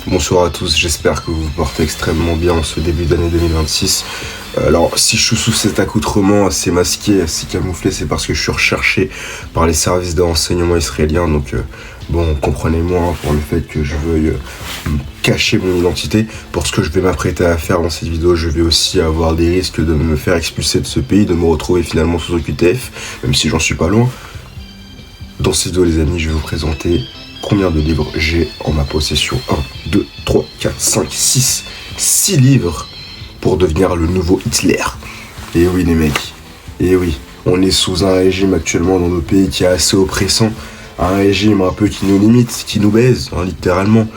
Bonsoir à tous, j'espère que vous vous portez extrêmement bien en ce début d'année 2026. Alors, si je suis sous cet accoutrement assez masqué, assez camouflé, c'est parce que je suis recherché par les services de renseignement israéliens. Donc, comprenez-moi pour le fait que je veuille cacher mon identité. Pour ce que je vais m'apprêter à faire dans cette vidéo, je vais aussi avoir des risques de me faire expulser de ce pays, de me retrouver finalement sous OQTF, même si j'en suis pas loin. Dans cette vidéo, les amis, je vais vous présenter combien de livres j'ai en ma possession. 1, 2, 3, 4, 5, 6. 6 livres pour devenir le nouveau Hitler. Et oui les mecs, et oui, on est sous un régime actuellement dans nos pays qui est assez oppressant. Un régime un peu qui nous limite, qui nous baise, littéralement.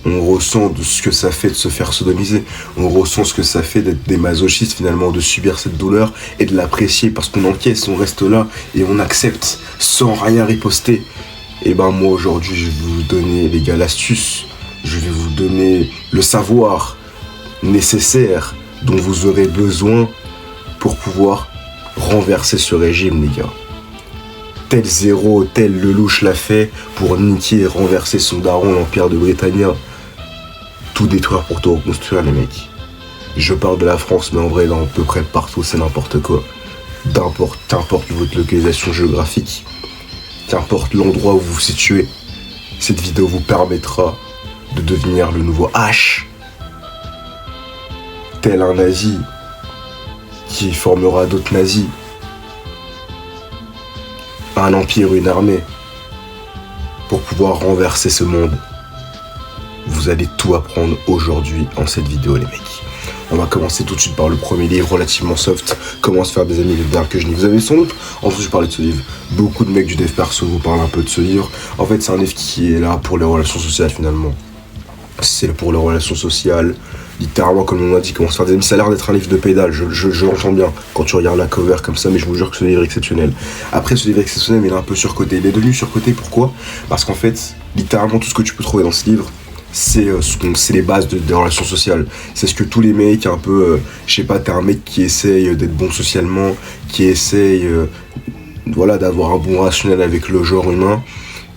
On ressent de ce que ça fait de se faire sodomiser. On ressent ce que ça fait d'être des masochistes finalement, de subir cette douleur et de l'apprécier parce qu'on encaisse, on reste là et on accepte sans rien riposter. Et ben moi aujourd'hui je vais vous donner les gars l'astuce, je vais vous donner le savoir nécessaire dont vous aurez besoin pour pouvoir renverser ce régime les gars. Tel Zéro, tel Lelouch l'a fait pour niquer et renverser son daron l'Empire de Britannia. Tout détruire pour tout reconstruire les mecs. Je parle de la France mais en vrai dans à peu près partout c'est n'importe quoi. Qu'importe votre localisation géographique. Qu'importe l'endroit où vous vous situez, cette vidéo vous permettra de devenir le nouveau H, tel un nazi qui formera d'autres nazis, un empire, une armée, pour pouvoir renverser ce monde. Vous allez tout apprendre aujourd'hui en cette vidéo les mecs. On va commencer tout de suite par le premier livre relativement soft, Comment se faire des amis de que je n'y. Vous avez sans doute entendu parler de ce livre. Beaucoup de mecs du dev perso vous parlent un peu de ce livre. En fait c'est un livre qui est là pour les relations sociales finalement. C'est pour les relations sociales, littéralement comme on a dit, Comment se faire des amis. Ça a l'air d'être un livre de pédale, je l'entends bien quand tu regardes la cover comme ça, mais je vous jure que ce livre est exceptionnel. Après ce livre est exceptionnel mais il est un peu surcoté. Il est devenu surcoté pourquoi ? Parce qu'en fait, littéralement tout ce que tu peux trouver dans ce livre, c'est les bases des relations sociales. C'est ce que tous les mecs un peu, je sais pas, t'es un mec qui essaye d'être bon socialement, qui essaye d'avoir un bon rationnel avec le genre humain,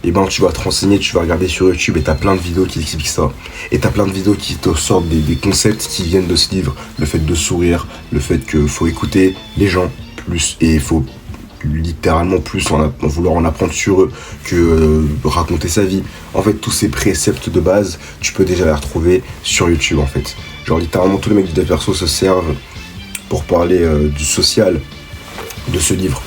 et ben tu vas te renseigner, tu vas regarder sur YouTube et t'as plein de vidéos qui expliquent ça. Et t'as plein de vidéos qui te sortent des concepts qui viennent de ce livre. Le fait de sourire, le fait qu'il faut écouter les gens plus, et il faut littéralement plus vouloir en apprendre sur eux que raconter sa vie. En fait tous ces préceptes de base tu peux déjà les retrouver sur YouTube en fait. Genre littéralement tous les mecs du dev perso se servent pour parler du social de ce livre.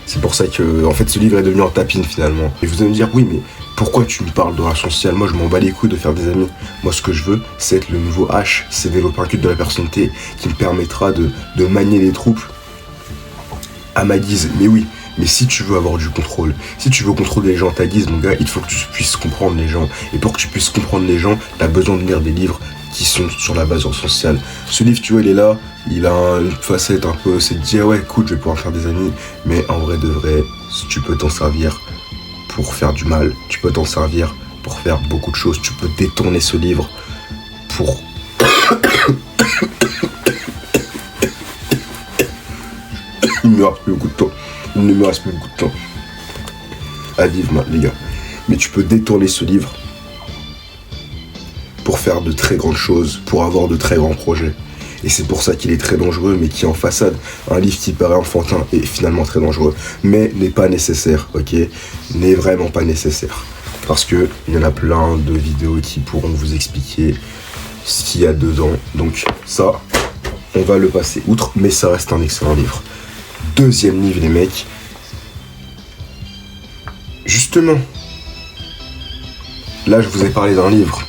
C'est pour ça que en fait ce livre est devenu un tapine finalement. Et vous allez me dire oui mais pourquoi tu me parles de relations sociales? Moi je m'en bats les couilles de faire des amis. Moi ce que je veux c'est être le nouveau H, c'est développer un culte de la personnalité qui me permettra de manier les troupes à ma guise. Mais oui, mais si tu veux avoir du contrôle, si tu veux contrôler les gens à ta guise, mon gars, il faut que tu puisses comprendre les gens. Et pour que tu puisses comprendre les gens, t'as besoin de lire des livres qui sont sur la base sociale. Ce livre, tu vois, il est là, il a une facette un peu, c'est de dire, ouais, écoute, je vais pouvoir faire des amis, mais en vrai de vrai, tu peux t'en servir pour faire du mal, tu peux t'en servir pour faire beaucoup de choses, tu peux détourner ce livre pour... Il ne me reste plus beaucoup de temps. Il ne me reste plus beaucoup de temps à vivre, les gars. Mais tu peux détourner ce livre pour faire de très grandes choses, pour avoir de très grands projets. Et c'est pour ça qu'il est très dangereux, mais qui est en façade. Un livre qui paraît enfantin est finalement très dangereux. Mais n'est pas nécessaire, ok ? N'est vraiment pas nécessaire. Parce que il y en a plein de vidéos qui pourront vous expliquer ce qu'il y a dedans. Donc ça, on va le passer outre, mais ça reste un excellent livre. Deuxième livre les mecs, justement, là je vous ai parlé d'un livre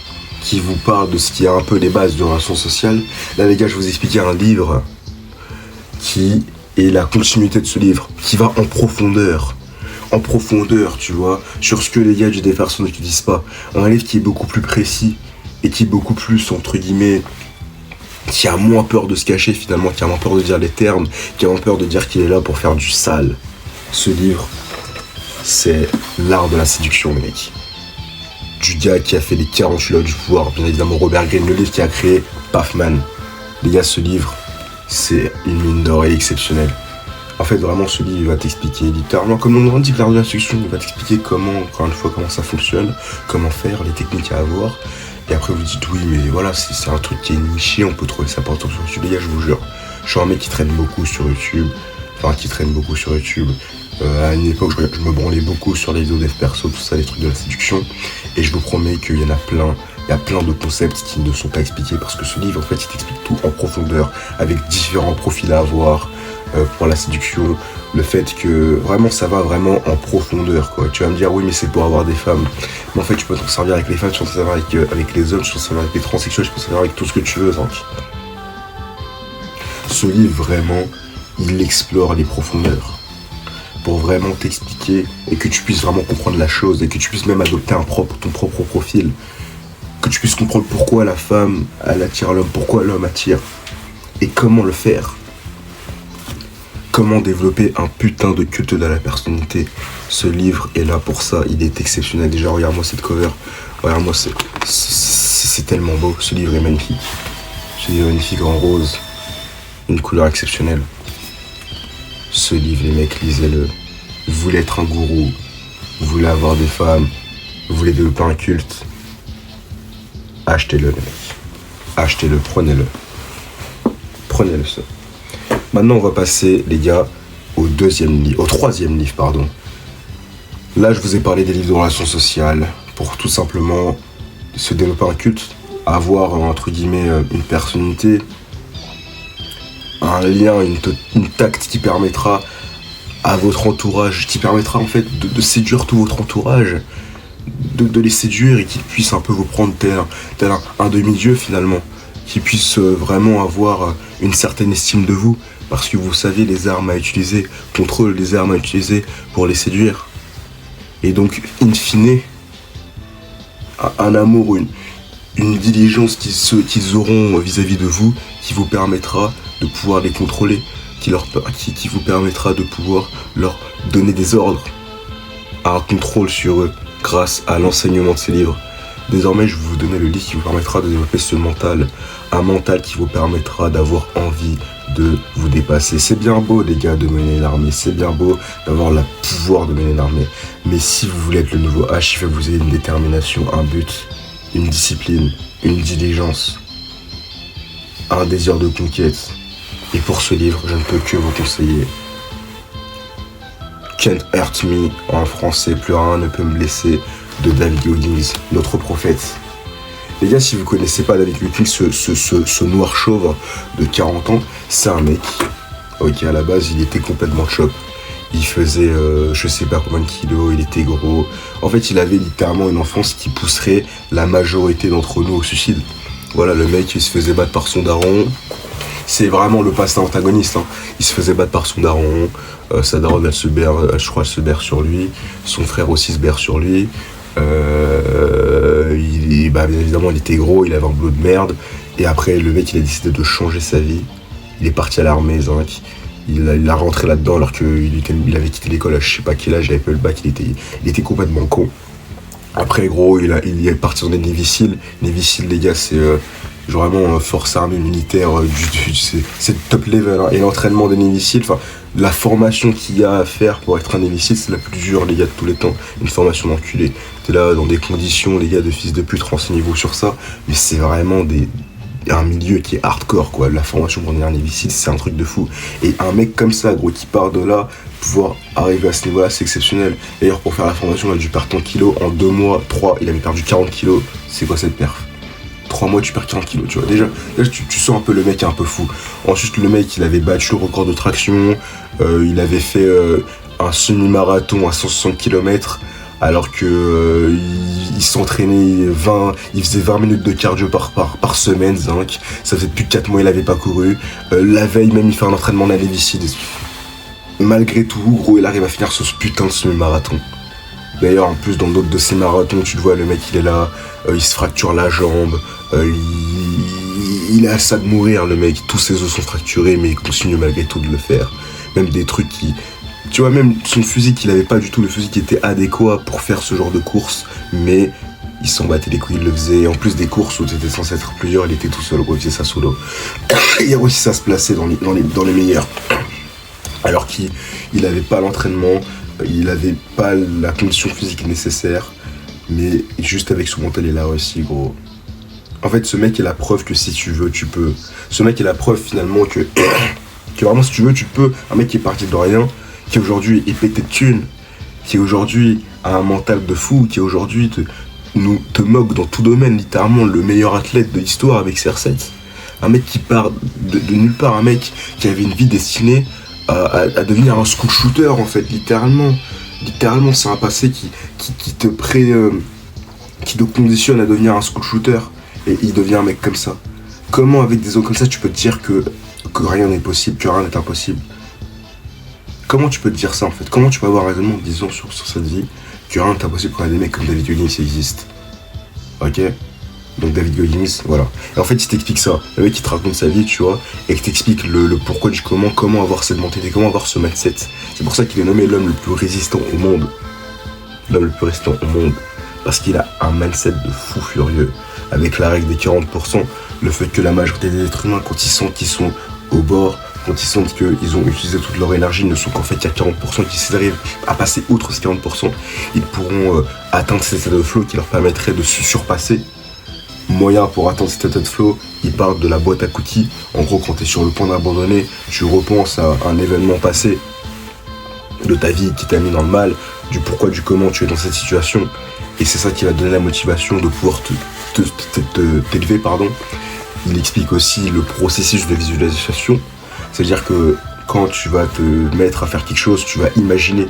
qui vous parle de ce qui est un peu les bases de relations sociales. Là les gars je vous ai expliqué un livre qui est la continuité de ce livre, qui va en profondeur tu vois, sur ce que les gars du dev perso n'utilisent pas. Un livre qui est beaucoup plus précis et qui est beaucoup plus entre guillemets, qui a moins peur de se cacher finalement, qui a moins peur de dire les termes, qui a moins peur de dire qu'il est là pour faire du sale. Ce livre, c'est l'art de la séduction, les mecs. Du gars qui a fait les 48 lois du pouvoir, bien évidemment Robert Greene, le livre qui a créé Pafman. Les gars, ce livre, c'est une mine d'or, elle est exceptionnelle. En fait, vraiment, ce livre, il va t'expliquer littéralement, comme on dit, que la l'instruction, il va t'expliquer comment, encore une fois, comment ça fonctionne, comment faire, les techniques à avoir. Et après, vous dites, oui, mais voilà, c'est un truc qui est niché, on peut trouver ça partout sur YouTube. Les gars, je vous jure, je suis un mec qui traîne beaucoup sur YouTube. À une époque, je me branlais beaucoup sur les vidéos dev perso, tout ça, les trucs de la séduction. Et je vous promets qu'il y en a plein. Il y a plein de concepts qui ne sont pas expliqués parce que ce livre, en fait, il t'explique tout en profondeur, avec différents profils à avoir pour la séduction. Le fait que vraiment, ça va vraiment en profondeur, quoi. Tu vas me dire, oui, mais c'est pour avoir des femmes. Mais en fait, tu peux t'en servir avec les femmes, tu peux t'en servir avec les hommes, tu peux t'en servir avec les transsexuels, tu peux t'en servir avec tout ce que tu veux, donc. Ce livre, vraiment, il explore les profondeurs pour vraiment t'expliquer et que tu puisses vraiment comprendre la chose et que tu puisses même adopter ton propre profil, que tu puisses comprendre pourquoi la femme elle attire l'homme, pourquoi l'homme attire et comment le faire, comment développer un putain de culte de la personnalité. Ce livre est là pour ça, il est exceptionnel. Déjà regarde-moi cette cover, regarde-moi, c'est tellement beau, ce livre est magnifique, ce livre est magnifique en rose, une couleur exceptionnelle. Ce livre, les mecs, lisez-le. Vous voulez être un gourou, vous voulez avoir des femmes, vous voulez développer un culte, achetez-le, les mecs. Achetez-le, prenez-le. Prenez-le, ça. Maintenant, on va passer, les gars, au troisième livre, pardon. Là, je vous ai parlé des livres de relations sociales pour tout simplement se développer un culte, avoir, entre guillemets, une personnalité, un lien, une tacte qui permettra à votre entourage, qui permettra en fait de séduire tout votre entourage, de les séduire et qu'ils puissent un peu vous prendre tel un demi-dieu finalement, qu'ils puissent vraiment avoir une certaine estime de vous, parce que vous savez les armes à utiliser contre eux, les armes à utiliser pour les séduire. Et donc, in fine, un amour, une diligence qu'ils auront vis-à-vis de vous, qui vous permettra de pouvoir les contrôler, qui vous permettra de pouvoir leur donner des ordres, un contrôle sur eux, grâce à l'enseignement de ces livres. Désormais, je vais vous donner le livre qui vous permettra de développer ce mental, un mental qui vous permettra d'avoir envie de vous dépasser. C'est bien beau, les gars, de mener l'armée, c'est bien beau d'avoir le pouvoir de mener l'armée, mais si vous voulez être le nouveau H, il faut que vous ayez une détermination, un but, une discipline, une diligence, un désir de conquête. Et pour ce livre, je ne peux que vous conseiller Can't Hurt Me, en français, plus rien ne peut me blesser, de David Goggins, notre prophète. Les gars, si vous connaissez pas David Goggins, ce noir chauve de 40 ans, c'est un mec, ok, à la base, il était complètement chop. Il faisait je sais pas combien de kilos, il était gros. En fait, il avait littéralement une enfance qui pousserait la majorité d'entre nous au suicide. Voilà, le mec, il se faisait battre par son daron. C'est vraiment le passé antagoniste, hein. Il se faisait battre par son daron, sa daronne elle se berre sur lui, son frère aussi se berre sur lui, bien évidemment il était gros, il avait un boulot de merde, et après le mec il a décidé de changer sa vie, il est parti à l'armée, Zinc. Il a rentré là-dedans alors qu'il avait quitté l'école à je sais pas quel âge, il avait pas le bac, il était complètement con. Après gros, il est parti dans des Navy Seals. Navy Seals, les gars, c'est vraiment force armée militaire, c'est top level, hein. Et l'entraînement des Navy Seals, enfin la formation qu'il y a à faire pour être un Navy Seals, c'est la plus dure, les gars, de tous les temps. Une formation d'enculé. T'es là dans des conditions, les gars, de fils de pute, renseignez-vous sur ça, mais c'est vraiment un milieu qui est hardcore, quoi. La formation pour devenir un Navy Seals, c'est un truc de fou. Et un mec comme ça, gros, qui part de là, pouvoir arriver à ce niveau-là, c'est exceptionnel. D'ailleurs, pour faire la formation, il a dû perdre tant de kilos. En 2 mois, 3, il avait perdu 40 kilos. C'est quoi cette perf? 3 mois, tu perds 40 kilos, tu vois. Déjà tu sens un peu le mec un peu fou. Ensuite, le mec, il avait battu le record de traction. Il avait fait un semi-marathon à 160 km. Alors que il s'entraînait il faisait 20 minutes de cardio par semaine, Zinc. Ça faisait depuis 4 mois il avait pas couru. La veille même il fait un entraînement de la Navy Seals. Malgré tout, gros, il arrive à finir ce putain de semi-marathon. D'ailleurs, en plus, dans d'autres de ces marathons, tu le vois, le mec il est là, il se fracture la jambe, il est à ça de mourir, le mec, tous ses os sont fracturés, mais il continue malgré tout de le faire. Même des trucs qui... Tu vois, même son physique, il avait pas du tout le physique qui était adéquat pour faire ce genre de course, mais il s'en battait les couilles, il le faisait. En plus des courses où c'était censé être plusieurs, il était tout seul, gros, il faisait ça solo. Il a réussi à se placer dans les meilleurs. Alors qu'il n'avait pas l'entraînement, il n'avait pas la condition physique nécessaire, mais juste avec son mental, il a réussi, gros. En fait, ce mec est la preuve que si tu veux, tu peux. Ce mec est la preuve finalement que vraiment si tu veux, tu peux. Un mec qui est parti de rien, qui aujourd'hui est pété de thunes, qui aujourd'hui a un mental de fou, qui aujourd'hui te moque dans tout domaine, littéralement le meilleur athlète de l'histoire avec CR7. Un mec qui part de nulle part, un mec qui avait une vie destinée à devenir un school shooter en fait, littéralement. Littéralement, c'est un passé qui te conditionne à devenir un school shooter. Et il devient un mec comme ça. Comment avec des hommes comme ça tu peux te dire que rien n'est possible, que rien n'est impossible? Comment tu peux te dire ça en fait? Comment tu peux avoir un raisonnement en disant sur cette vie que rien n'est impossible quand il y a des mecs comme David Goggins qui existent? Ok? Donc David Goggins, voilà. Et en fait il t'explique ça. Le mec il te raconte sa vie, tu vois, et il t'explique le pourquoi du comment avoir cette mentalité, comment avoir ce mindset. C'est pour ça qu'il est nommé l'homme le plus résistant au monde. L'homme le plus résistant au monde. Parce qu'il a un mindset de fou furieux. Avec la règle des 40%, le fait que la majorité des êtres humains, quand ils sentent qu'ils sont au bord, quand ils sentent qu'ils ont utilisé toute leur énergie, ne sont qu'en fait qu'il y a 40% qui arrivent à passer outre ces 40%, ils pourront atteindre cet état de flow qui leur permettrait de se surpasser. Moyen pour atteindre cet état de flow, ils parlent de la boîte à cookies. En gros, quand tu es sur le point d'abandonner, tu repenses à un événement passé de ta vie qui t'a mis dans le mal, du pourquoi, du comment tu es dans cette situation. Et c'est ça qui va te donner la motivation de pouvoir t'élever, pardon. Il explique aussi le processus de visualisation. C'est-à-dire que quand tu vas te mettre à faire quelque chose, tu vas imaginer.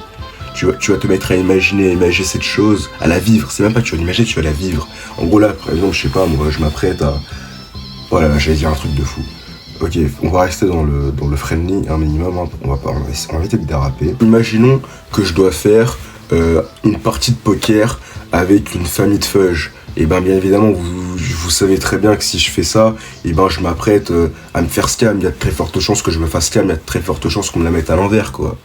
Tu vas te mettre à imaginer cette chose, à la vivre. C'est même pas que tu vas l'imaginer, tu vas la vivre. En gros là, par exemple, je sais pas, moi je m'apprête à... Voilà, j'allais dire un truc de fou. Ok, on va rester dans le friendly, un minimum, hein. On va éviter de déraper. Imaginons que je dois faire une partie de poker avec une famille de fudge. Et bien évidemment, vous savez très bien que si je fais ça, et je m'apprête à me faire scam. Il y a de très fortes chances que je me fasse scam, il y a de très fortes chances qu'on me la mette à l'envers, quoi.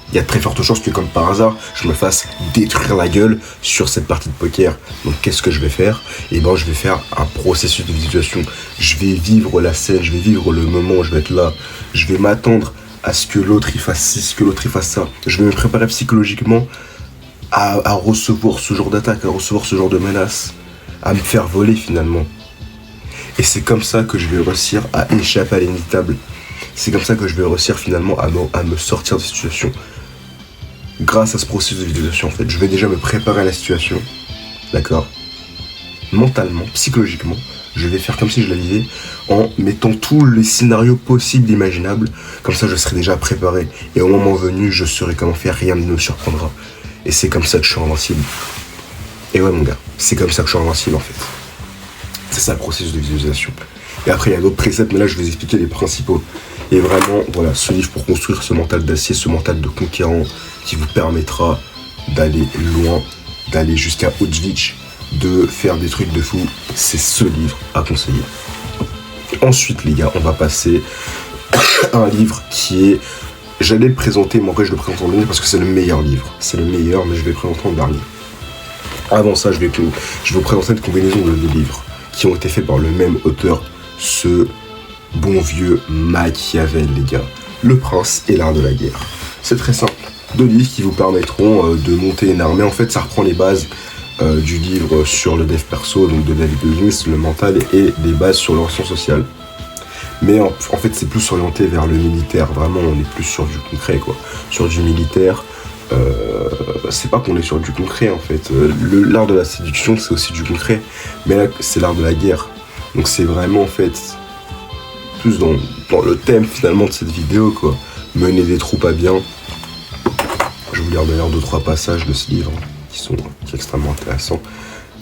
Il y a de très fortes chances que, comme par hasard, je me fasse détruire la gueule sur cette partie de poker. Donc qu'est-ce que je vais faire? Et je vais faire un processus de visualisation. Je vais vivre la scène, je vais vivre le moment, je vais être là. Je vais m'attendre à ce que l'autre il fasse ci, ce que l'autre il fasse ça. Je vais me préparer psychologiquement à recevoir ce genre d'attaque, à recevoir ce genre de menace, à me faire voler finalement. Et c'est comme ça que je vais réussir à échapper à l'inévitable. C'est comme ça que je vais réussir finalement à me sortir de cette situation. Grâce à ce processus de visualisation en fait, je vais déjà me préparer à la situation, d'accord? Mentalement, psychologiquement, je vais faire comme si je la vivais en mettant tous les scénarios possibles, imaginables. Comme ça, je serai déjà préparé. Et au moment venu, je saurai comment faire, rien ne me surprendra. Et c'est comme ça que je suis invincible. Et ouais mon gars, c'est comme ça que je suis invincible en fait. C'est ça le processus de visualisation. Et après il y a d'autres préceptes, mais là je vais vous expliquer les principaux. Et vraiment, voilà, ce livre pour construire ce mental d'acier, ce mental de conquérant qui vous permettra d'aller loin, d'aller jusqu'à Auschwitz, de faire des trucs de fou. C'est ce livre à conseiller. Ensuite les gars, on va passer à un livre qui est... J'allais le présenter, mais en vrai je le présente en dernier parce que c'est le meilleur livre. C'est le meilleur, mais je vais le présenter en dernier. Avant ça, je vais vous présenter une combinaison de deux livres qui ont été faits par le même auteur, ce bon vieux Machiavel, les gars. Le Prince et l'Art de la Guerre. C'est très simple. Deux livres qui vous permettront de monter une armée. En fait, ça reprend les bases du livre sur le dev perso, donc de David Goggins, le mental, et des bases sur le relation sociale. Mais en fait, c'est plus orienté vers le militaire. Vraiment, on est plus sur du concret, quoi. Sur du militaire. C'est pas qu'on est sur du concret, en fait. L'art de la séduction, c'est aussi du concret. Mais là, c'est l'art de la guerre. Donc, c'est vraiment, en fait, plus dans le thème, finalement, de cette vidéo, quoi. Mener des troupes à bien. Je vais vous lire d'ailleurs 2-3 passages de ce livre qui sont extrêmement intéressants.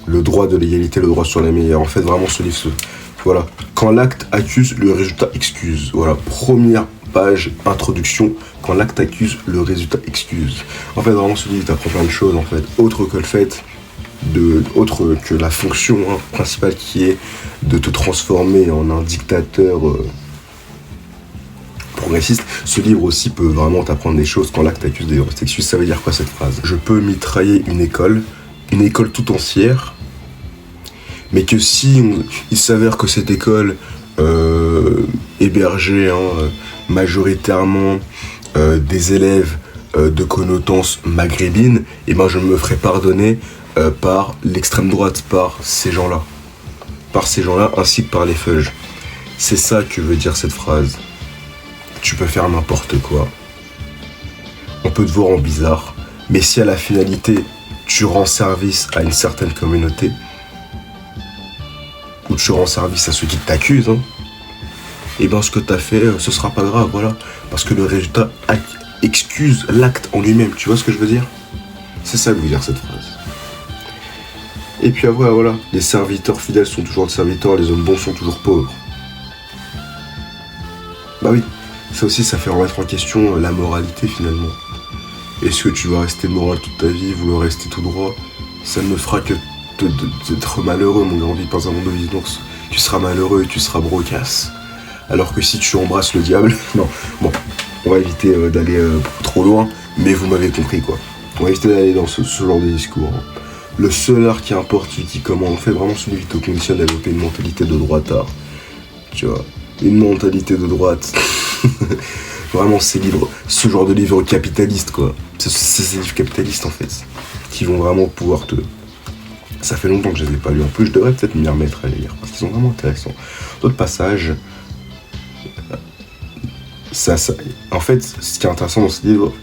Le droit de l'égalité, le droit sur les meilleurs. En fait, vraiment, ce livre, voilà. Quand l'acte accuse, le résultat excuse. Voilà, première page, introduction. Quand l'acte accuse, le résultat excuse. En fait, vraiment, ce livre t'apprend plein de choses, en fait. Autre que la fonction principale qui est de te transformer en un dictateur progressiste. Ce livre aussi peut vraiment t'apprendre des choses. Quand l'acte accuse, le résultat excuse. Ça veut dire quoi cette phrase? Je peux mitrailler une école tout entière, mais que si il s'avère que cette école hébergeait majoritairement des élèves de connotance maghrébine, et ben je me ferai pardonner par l'extrême droite, par ces gens-là. Par ces gens-là, ainsi que par les feuges. C'est ça que veut dire cette phrase. Tu peux faire n'importe quoi. On peut te voir en bizarre, mais si à la finalité, tu rends service à une certaine communauté, ou tu rends service à ceux qui t'accusent, hein, et ben ce que t'as fait, ce sera pas grave, voilà. Parce que le résultat excuse l'acte en lui-même, tu vois ce que je veux dire? C'est ça que veut dire cette phrase. Et puis après, voilà, les serviteurs fidèles sont toujours des serviteurs, les hommes bons sont toujours pauvres. Bah oui, ça aussi, ça fait remettre en question la moralité finalement. Est-ce que tu vas rester moral toute ta vie, vouloir rester tout droit? Ça ne fera que d'être malheureux, mon grand, vie pas un monde de bisounours. Tu seras malheureux et tu seras brocasse. Alors que si tu embrasses le diable, non, bon, on va éviter d'aller trop loin, mais vous m'avez compris quoi. On va éviter d'aller dans ce genre de discours. Hein. Le seul art qui importe, celui qui commande, en fait vraiment celui qui te conditionne à développer une mentalité de droitard. Tu vois, une mentalité de droite. Vraiment ces livres, ce genre de livres capitalistes quoi. C'est ces livres capitalistes en fait, qui vont vraiment pouvoir te... Ça fait longtemps que je les ai pas lus, en plus je devrais peut-être m'y remettre à les lire, parce qu'ils sont vraiment intéressants. D'autres passages... En fait, ce qui est intéressant dans ce livre,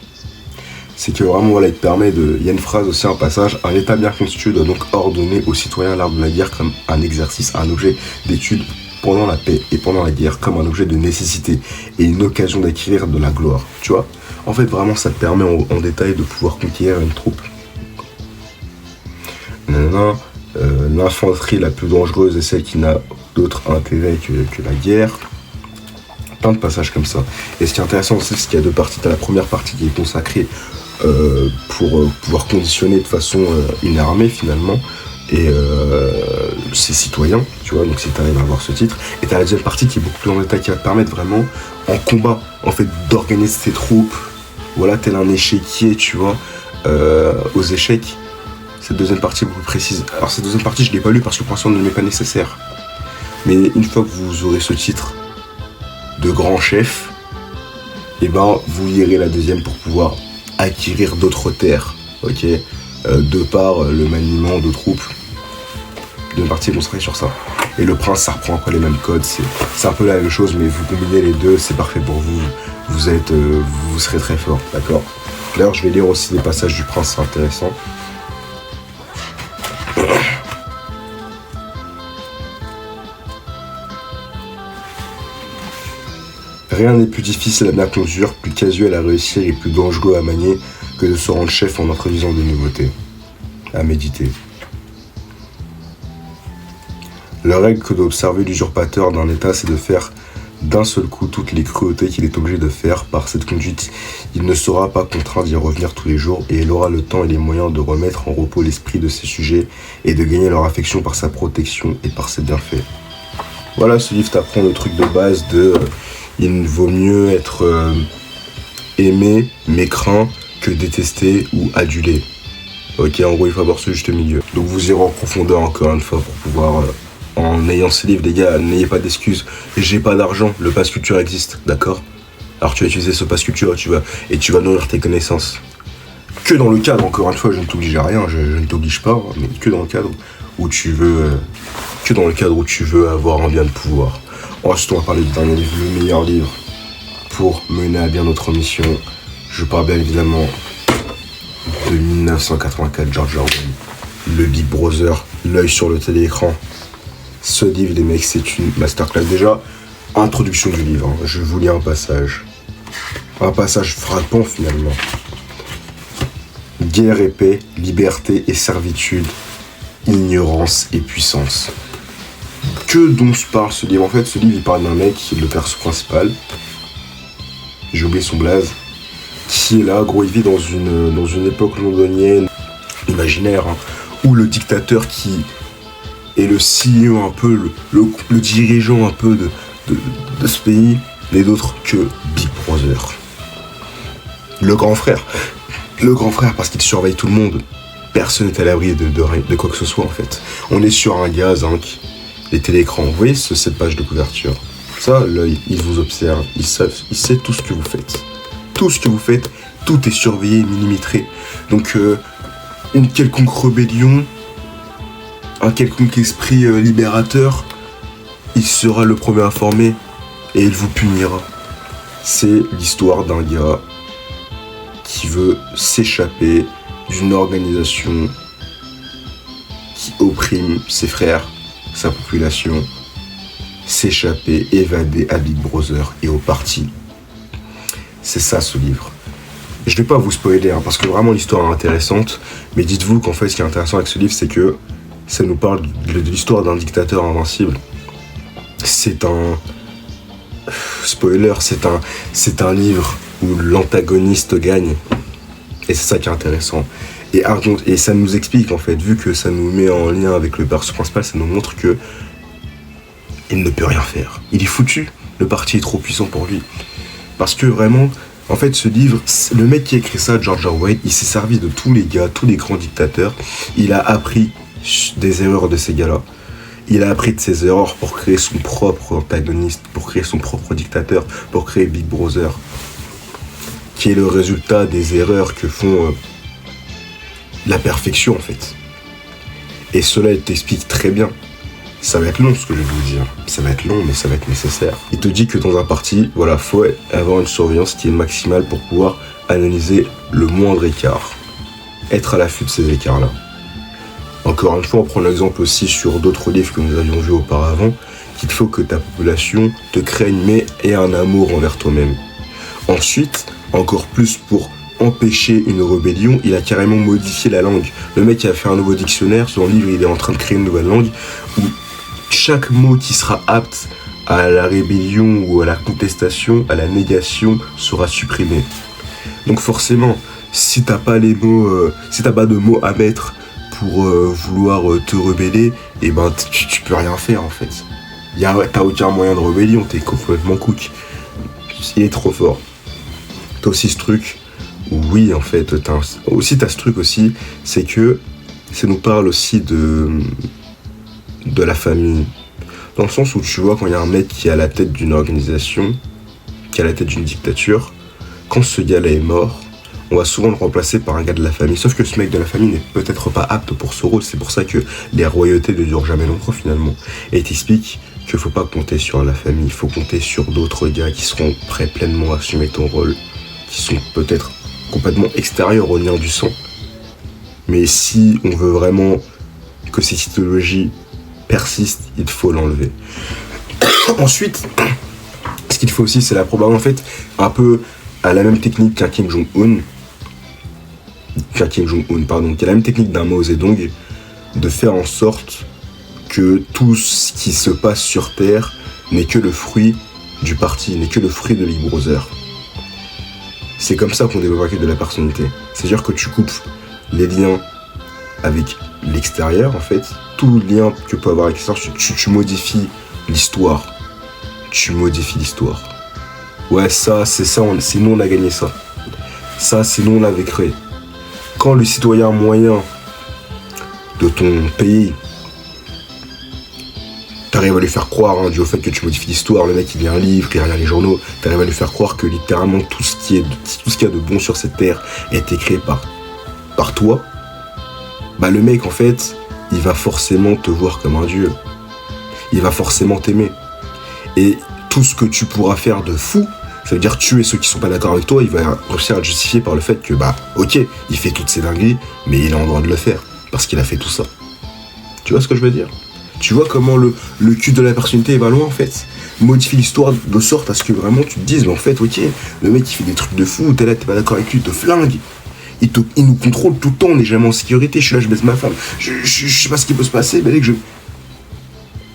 c'est que vraiment, voilà, il te permet de... Il y a une phrase aussi, un passage, un État bien constitué doit donc ordonner aux citoyens l'art de la guerre comme un exercice, un objet d'étude pendant la paix et pendant la guerre, comme un objet de nécessité et une occasion d'acquérir de la gloire, tu vois. En fait, vraiment, ça te permet en détail de pouvoir conquérir une troupe. L'infanterie la plus dangereuse est celle qui n'a d'autre intérêt que la guerre. Plein de passages comme ça. Et ce qui est intéressant aussi, c'est qu'il y a deux parties. T'as la première partie qui est consacrée pour pouvoir conditionner de façon une armée finalement et ses citoyens, tu vois, donc si t'arrives à avoir ce titre. Et t'as la deuxième partie qui est beaucoup plus en détail, qui va te permettre vraiment en combat, en fait, d'organiser tes troupes, voilà, tel un échiquier, tu vois, aux échecs. Cette deuxième partie est beaucoup précise. Alors cette deuxième partie, je l'ai pas lue parce que pour l'instant, elle ne m'est pas nécessaire. Mais une fois que vous aurez ce titre de grand chef, et ben vous lirez la deuxième pour pouvoir acquérir d'autres terres, ok, de par le maniement de troupes. D'une partie est consacrée sur ça. Et le prince, ça reprend après les mêmes codes, c'est un peu la même chose, mais vous combinez les deux, c'est parfait pour vous. Vous serez très fort, d'accord. D'ailleurs, je vais lire aussi des passages du prince, c'est intéressant. Rien n'est plus difficile à bien conduire, plus casuel à réussir et plus dangereux à manier que de se rendre chef en introduisant des nouveautés. À méditer. La règle que doit observer l'usurpateur d'un État, c'est de faire d'un seul coup toutes les cruautés qu'il est obligé de faire. Par cette conduite, il ne sera pas contraint d'y revenir tous les jours et il aura le temps et les moyens de remettre en repos l'esprit de ses sujets et de gagner leur affection par sa protection et par ses bienfaits. Voilà, ce livre t'apprend le truc de base de... il vaut mieux être aimé, mais craint, que détesté ou adulé. Ok, en gros, il faut avoir ce juste milieu. Donc vous irez en profondeur encore une fois pour pouvoir... en ayant ces livres, les gars, n'ayez pas d'excuses. J'ai pas d'argent, le pass culture existe, d'accord? Alors tu vas utiliser ce pass culture et tu vas nourrir tes connaissances. Que dans le cadre, encore une fois, je ne t'oblige à rien, je ne t'oblige pas, mais que dans le cadre où tu veux... que dans le cadre où tu veux avoir un bien de pouvoir. Ensuite, on va parler du dernier livre, le meilleur livre pour mener à bien notre mission. Je parle bien évidemment de 1984, George Orwell, le Big Brother, l'œil sur le téléécran. Ce livre, les mecs, c'est une masterclass. Déjà, introduction du livre, hein. Je vais vous lire un passage. Un passage frappant finalement. Guerre et paix, liberté et servitude, ignorance et puissance. Que dont se parle ce livre? En fait, ce livre, il parle d'un mec, le perso principal. J'ai oublié son blaze. Qui est là, gros, il vit dans une époque londonienne, imaginaire, hein, où le dictateur qui est le CEO un peu, le dirigeant un peu de ce pays, n'est d'autre que Big Brother. Le grand frère. Le grand frère, parce qu'il surveille tout le monde. Personne n'est à l'abri de quoi que ce soit, en fait. On est sur un gaz, hein, les téléécrans. Vous voyez cette page de couverture? Ça, l'œil, il vous observe, il sait tout ce que vous faites. tout ce que vous faites, tout est surveillé, millimétré. Donc une quelconque rébellion, un quelconque esprit libérateur, il sera le premier informé et il vous punira. C'est l'histoire d'un gars qui veut s'échapper d'une organisation qui opprime ses frères, sa population, s'échapper, évader à Big Brother et au parti. C'est ça ce livre. Je ne vais pas vous spoiler parce que vraiment l'histoire est intéressante, mais dites-vous qu'en fait ce qui est intéressant avec ce livre, c'est que ça nous parle de l'histoire d'un dictateur invincible. C'est un... Spoiler, c'est un livre où l'antagoniste gagne. Et c'est ça qui est intéressant. Et ça nous explique en fait, vu que ça nous met en lien avec le personnage principal, ça nous montre que il ne peut rien faire. Il est foutu. Le parti est trop puissant pour lui. Parce que vraiment, en fait, ce livre, le mec qui a écrit ça, George Orwell, il s'est servi de tous les gars, tous les grands dictateurs. Il a appris des erreurs de ces gars-là. Il a appris de ses erreurs pour créer son propre antagoniste, pour créer son propre dictateur, pour créer Big Brother, qui est le résultat des erreurs que font la perfection en fait. Et cela, il t'explique très bien. Ça va être long ce que je vais vous dire. Ça va être long, mais ça va être nécessaire. Il te dit que dans un parti, voilà, faut avoir une surveillance qui est maximale pour pouvoir analyser le moindre écart. Être à l'affût de ces écarts-là. Encore une fois, on prend l'exemple aussi sur d'autres livres que nous avions vus auparavant, qu'il faut que ta population te craigne mais ait un amour envers toi-même. Ensuite, encore plus pour empêcher une rébellion, il a carrément modifié la langue. Le mec a fait un nouveau dictionnaire, son livre il est en train de créer une nouvelle langue où chaque mot qui sera apte à la rébellion ou à la contestation, à la négation sera supprimé. Donc forcément, si t'as pas les mots, si t'as pas de mots à mettre pour vouloir te rebeller, et ben tu peux rien faire en fait. T'as aucun moyen de rébellion, t'es complètement cook. Il est trop fort. T'as aussi ce truc, oui en fait, t'as ce truc aussi, c'est que ça nous parle aussi de la famille. Dans le sens où tu vois quand il y a un mec qui est à la tête d'une organisation, qui est à la tête d'une dictature, quand ce gars-là est mort, on va souvent le remplacer par un gars de la famille. Sauf que ce mec de la famille n'est peut-être pas apte pour ce rôle. C'est pour ça que les royautés ne durent jamais longtemps finalement. Et il t'explique qu'il ne faut pas compter sur la famille. Il faut compter sur d'autres gars qui seront prêts pleinement à assumer ton rôle. Qui sont peut-être complètement extérieurs au lien du sang. Mais si on veut vraiment que cette idéologie persiste, il faut l'enlever. Ensuite, ce qu'il faut aussi, c'est la propagande. En fait, un peu à la même technique qu'un Kim Jong-un, qui est la même technique d'un Mao Zedong, de faire en sorte que tout ce qui se passe sur Terre n'est que le fruit du parti, n'est que le fruit de Big Brother. C'est comme ça qu'on développe de la personnalité. C'est-à-dire que tu coupes les liens avec l'extérieur, en fait, tout lien que peut avoir avec l'extérieur, tu modifies l'histoire. Tu modifies l'histoire. Ouais, ça, c'est ça, c'est nous on a gagné ça. Ça, c'est nous on l'avait créé. Quand le citoyen moyen de ton pays, t'arrives à lui faire croire, dû au fait que tu modifies l'histoire, le mec il lit un livre, il regarde les journaux, t'arrives à lui faire croire que littéralement tout ce qu'il y a de bon sur cette terre a été créé par toi, bah le mec en fait, il va forcément te voir comme un dieu. Il va forcément t'aimer. Et tout ce que tu pourras faire de fou, ça veut dire tuer ceux qui sont pas d'accord avec toi, il va réussir à te justifier par le fait que, bah, ok, il fait toutes ces dingueries, mais il a en droit de le faire, parce qu'il a fait tout ça. Tu vois ce que je veux dire? Tu vois comment le cul de la personnalité va loin, en fait? Modifie l'histoire de sorte à ce que vraiment tu te dises, mais en fait, ok, le mec il fait des trucs de fou, t'es là, t'es pas d'accord avec lui, il te flingue. Il nous contrôle tout le temps, on n'est jamais en sécurité, je suis là, je baisse ma femme, je sais pas ce qui peut se passer, mais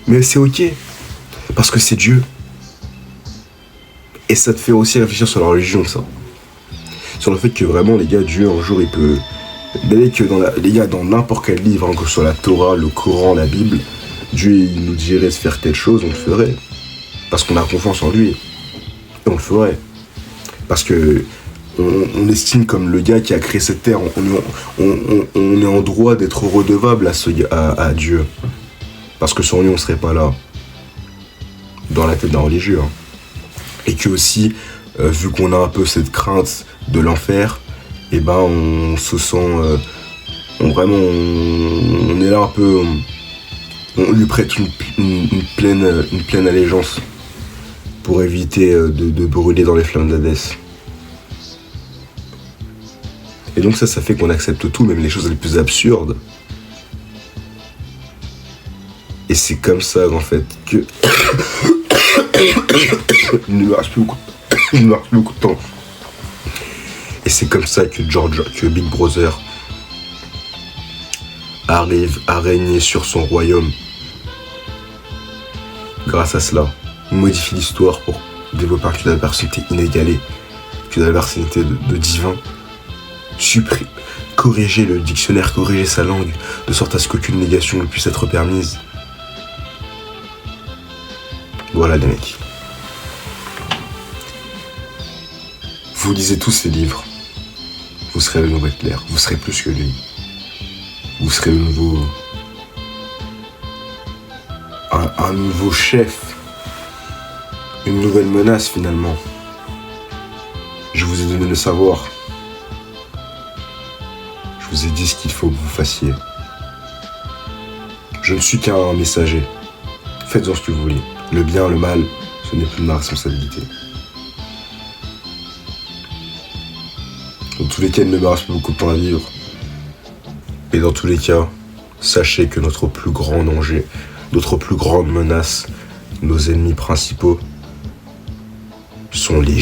mais c'est ok, parce que c'est Dieu. Et ça te fait aussi réfléchir sur la religion, ça. Sur le fait que vraiment, les gars, Dieu, un jour, il peut... Les gars, dans n'importe quel livre, que ce soit la Torah, le Coran, la Bible, Dieu, il nous dirait de faire telle chose, on le ferait. Parce qu'on a confiance en lui. Et on le ferait. Parce que on estime comme le gars qui a créé cette terre, on est en droit d'être redevable à Dieu. Parce que sans lui, on serait pas là. Dans la tête d'un religieux, hein. Et que aussi, vu qu'on a un peu cette crainte de l'enfer, et ben on se sent on est là un peu, on lui prête une pleine allégeance pour éviter de brûler dans les flammes d'Hadès. Et donc ça fait qu'on accepte tout, même les choses les plus absurdes. Et c'est comme ça en fait que il ne me reste plus beaucoup de temps. Et c'est comme ça que Big Brother arrive à régner sur son royaume. Grâce à cela, il modifie l'histoire pour développer un culte de la personnalité inégalée, culte de la personnalité de divin, corriger le dictionnaire, corriger sa langue, de sorte à ce qu'aucune négation ne puisse être permise. Voilà les mecs. Vous lisez tous ces livres, vous serez le nouveau Hitler, vous serez plus que lui. Vous serez le nouveau... un nouveau chef. Une nouvelle menace finalement. Je vous ai donné le savoir. Je vous ai dit ce qu'il faut que vous fassiez. Je ne suis qu'un messager. Faites-en ce que vous voulez. Le bien, le mal, ce n'est plus de ma responsabilité. Dans tous les cas, il ne me reste plus beaucoup de temps à vivre. Et dans tous les cas, sachez que notre plus grand danger, notre plus grande menace, nos ennemis principaux sont les